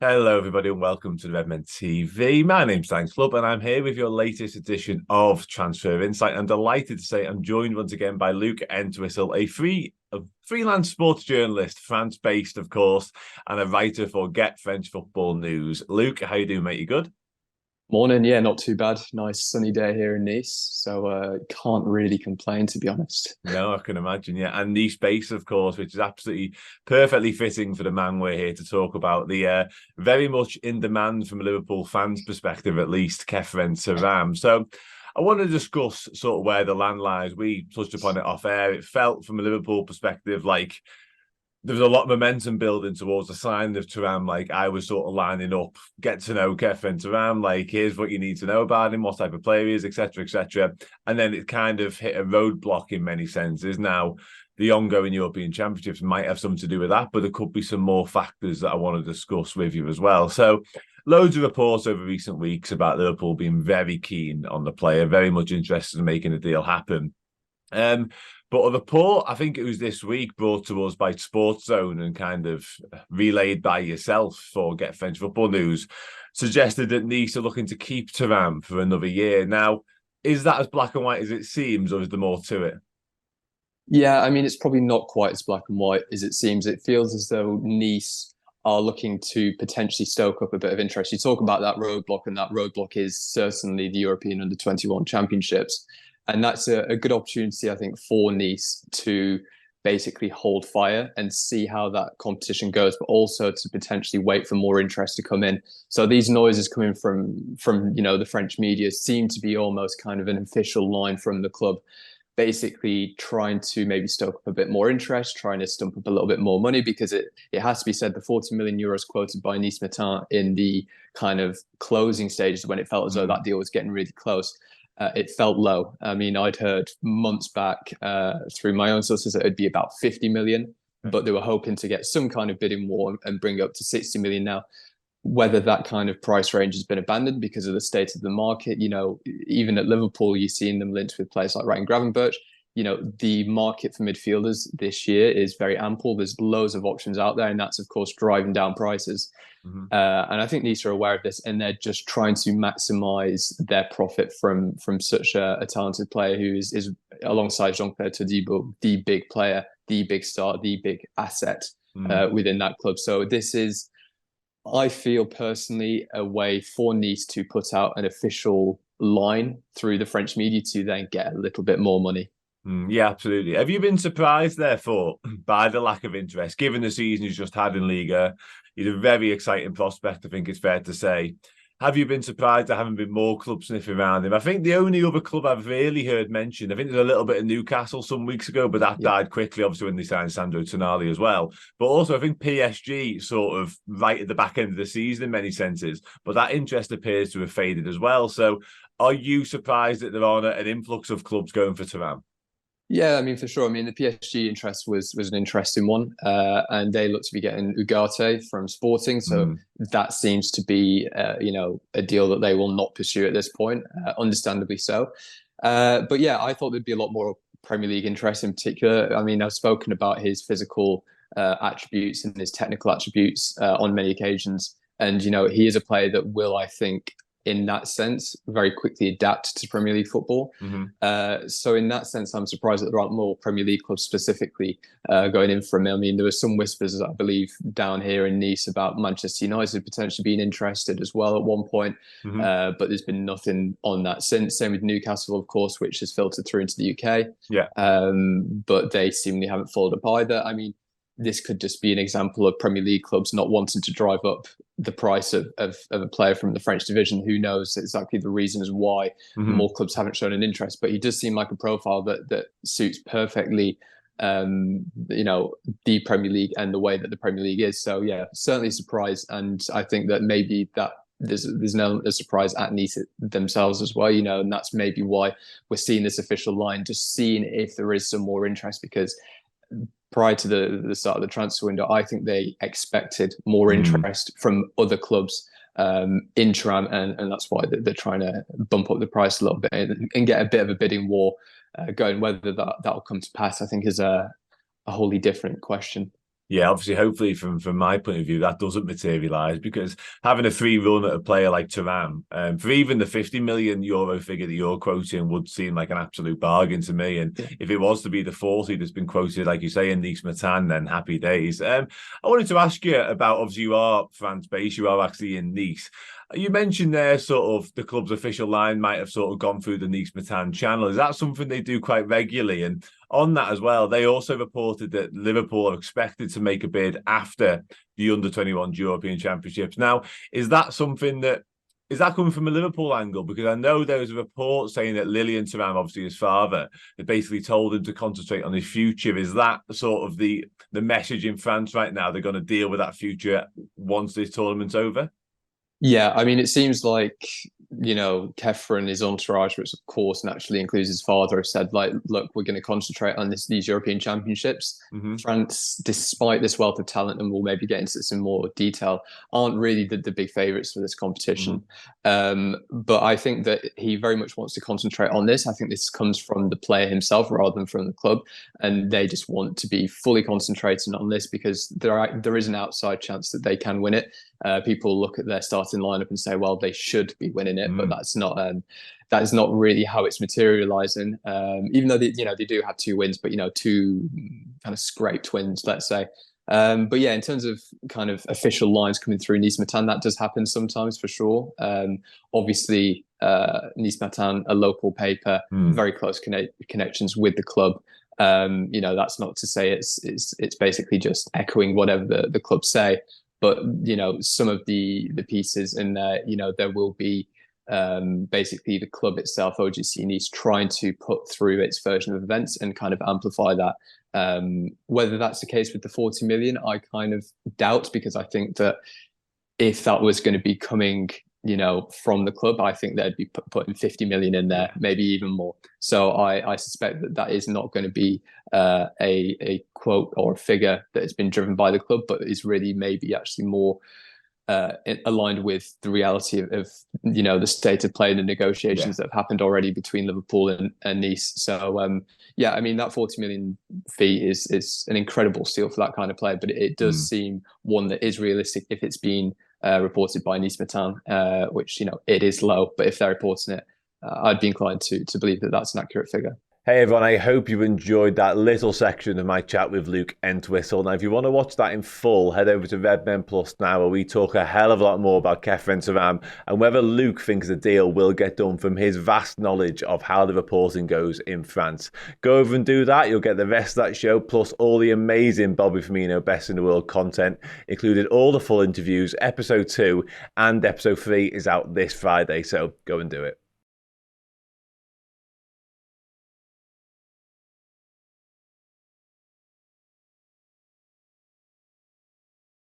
Hello, everybody, and welcome to the Redmen TV. My name's Thanks Club, and I'm here with your latest edition of Transfer Insight. I'm delighted to say I'm joined once again by Luke Entwistle, a freelance sports journalist, France-based, of course, and a writer for Get French Football News. Luke, how you doing, mate? You good? Morning, yeah, not too bad. Nice sunny day here in Nice, so can't really complain to be honest. No, I can imagine, yeah. And Nice base, of course, which is absolutely perfectly fitting for the man we're here to talk about. The very much in demand from a Liverpool fans' perspective, at least, Khephren Thuram. So I want to discuss sort of where the land lies. We touched upon it off air. It felt from a Liverpool perspective like there was a lot of momentum building towards the signing of Thuram. Like I was sort of lining up, get to know Khephren Thuram. Like here's what you need to know about him, what type of player he is, etc., etc. And then it kind of hit a roadblock in many senses. Now the ongoing European Championships might have something to do with that, but there could be some more factors that I want to discuss with you as well. So loads of reports over recent weeks about Liverpool being very keen on the player, very much interested in making the deal happen. But a report, I think it was this week, brought to us by Sports Zone and kind of relayed by yourself for Get French Football News, suggested that Nice are looking to keep Thuram for another year. Now, is that as black and white as it seems, or is there more to it? Yeah, I mean, it's probably not quite as black and white as it seems. It feels as though Nice are looking to potentially stoke up a bit of interest. You talk about that roadblock, and that roadblock is certainly the European Under-21 Championships. And that's a good opportunity, I think, for Nice to basically hold fire and see how that competition goes, but also to potentially wait for more interest to come in. So these noises coming from the French media seem to be almost kind of an official line from the club, basically trying to maybe stoke up a bit more interest, trying to stump up a little bit more money, because it has to be said the 40 million euros quoted by Nice Matin in the kind of closing stages when it felt as though that deal was getting really close. It felt low. I mean, I'd heard months back through my own sources that it'd be about 50 million, but they were hoping to get some kind of bidding war and bring it up to 60 million now. Whether that kind of price range has been abandoned because of the state of the market, even at Liverpool, you're seeing them linked with players like Ryan Gravenberch. The market for midfielders this year is very ample. There's loads of options out there, and that's, of course, driving down prices. Mm-hmm. And I think Nice are aware of this, and they're just trying to maximize their profit from such a talented player who is alongside Jean-Pierre Todibo, the big player, the big star, the big asset within that club. So this is, I feel personally, a way for Nice to put out an official line through the French media to then get a little bit more money. Yeah, absolutely. Have you been surprised, therefore, by the lack of interest, given the season he's just had in Ligue? He's a very exciting prospect, I think it's fair to say. Have you been surprised there haven't been more clubs sniffing around him? I think the only other club I've really heard mentioned, I think there's a little bit of Newcastle some weeks ago, but that died quickly, obviously, when they signed Sandro Tonali as well. But also, I think PSG sort of right at the back end of the season in many senses, but that interest appears to have faded as well. So are you surprised that there aren't an influx of clubs going for Thuram? Yeah, I mean, for sure. I mean, the PSG interest was an interesting one, and they look to be getting Ugarte from Sporting, so that seems to be, a deal that they will not pursue at this point, understandably so. But yeah, I thought there'd be a lot more Premier League interest in particular. I mean, I've spoken about his physical attributes and his technical attributes on many occasions, and he is a player that will, I think, in that sense, very quickly adapt to Premier League football. So in that sense, I'm surprised that there aren't more Premier League clubs specifically going in for him. I mean, there were some whispers, I believe, down here in Nice about Manchester United potentially being interested as well at one point, but there's been nothing on that since. Same with Newcastle, of course, which has filtered through into the UK. Yeah. But they seemingly haven't followed up either. I mean, this could just be an example of Premier League clubs not wanting to drive up the price of a player from the French division. Who knows exactly the reasons why more clubs haven't shown an interest, but he does seem like a profile that suits perfectly, the Premier League and the way that the Premier League is. So yeah, certainly a surprise. And I think that maybe that there's an element of surprise at Nice themselves as well, and that's maybe why we're seeing this official line, just seeing if there is some more interest, because prior to the start of the transfer window, I think they expected more interest from other clubs in Thuram, and that's why they're trying to bump up the price a little bit and get a bit of a bidding war going. Whether that'll come to pass, I think, is a wholly different question. Yeah, obviously, hopefully, from my point of view, that doesn't materialise, because having a free run at a player like Thuram, for even the €50 million figure that you're quoting, would seem like an absolute bargain to me. And if it was to be the 40 that's been quoted, like you say, in Nice Matan, then happy days. I wanted to ask you about, obviously, you are France based, you are actually in Nice. You mentioned there sort of the club's official line might have sort of gone through the Nice Matan channel. Is that something they do quite regularly? And on that as well, they also reported that Liverpool are expected to make a bid after the under-21 European Championships. Now, is that something that is that coming from a Liverpool angle? Because I know there was a report saying that Lilian Thuram, obviously his father, had basically told him to concentrate on his future. Is that sort of the message in France right now? They're going to deal with that future once this tournament's over? Yeah, I mean, it seems like, Khephren, his entourage, which of course naturally includes his father, have said, like, look, we're going to concentrate on these European Championships. France, despite this wealth of talent, and we'll maybe get into this in more detail, aren't really the big favourites for this competition. But I think that he very much wants to concentrate on this. I think this comes from the player himself rather than from the club, and they just want to be fully concentrating on this because there is an outside chance that they can win it. People look at their starting lineup and say, well, they should be winning it, but that is not really how it's materializing. Even though they do have 2 wins, but 2 kind of scraped wins, let's say. But yeah, in terms of kind of official lines coming through Nice Matan, that does happen sometimes for sure. Obviously, Nice Matan, a local paper, very close connections with the club. That's not to say it's basically just echoing whatever the club say. But some of the pieces in there, there will be basically the club itself, OGC Nice, trying to put through its version of events and kind of amplify that. Whether that's the case with the 40 million, I kind of doubt, because I think that if that was going to be coming, from the club, I think they'd be putting 50 million in there, maybe even more. So I suspect that is not going to be a quote or a figure that has been driven by the club, but is really maybe actually more aligned with the reality of the state of play and the negotiations that have happened already between Liverpool and Nice. So I mean, that 40 million fee is an incredible steal for that kind of player, but it does seem one that is realistic if it's been reported by Nice Matan, which it is low, but if they're reporting it, I'd be inclined to believe that that's an accurate figure. Hey everyone, I hope you enjoyed that little section of my chat with Luke Entwistle. Now, if you want to watch that in full, head over to Redmen Plus now, where we talk a hell of a lot more about Khephren Thuram and whether Luke thinks the deal will get done from his vast knowledge of how the reporting goes in France. Go over and do that. You'll get the rest of that show, plus all the amazing Bobby Firmino Best in the World content, including all the full interviews. Episode 2 and Episode 3 is out this Friday, so go and do it.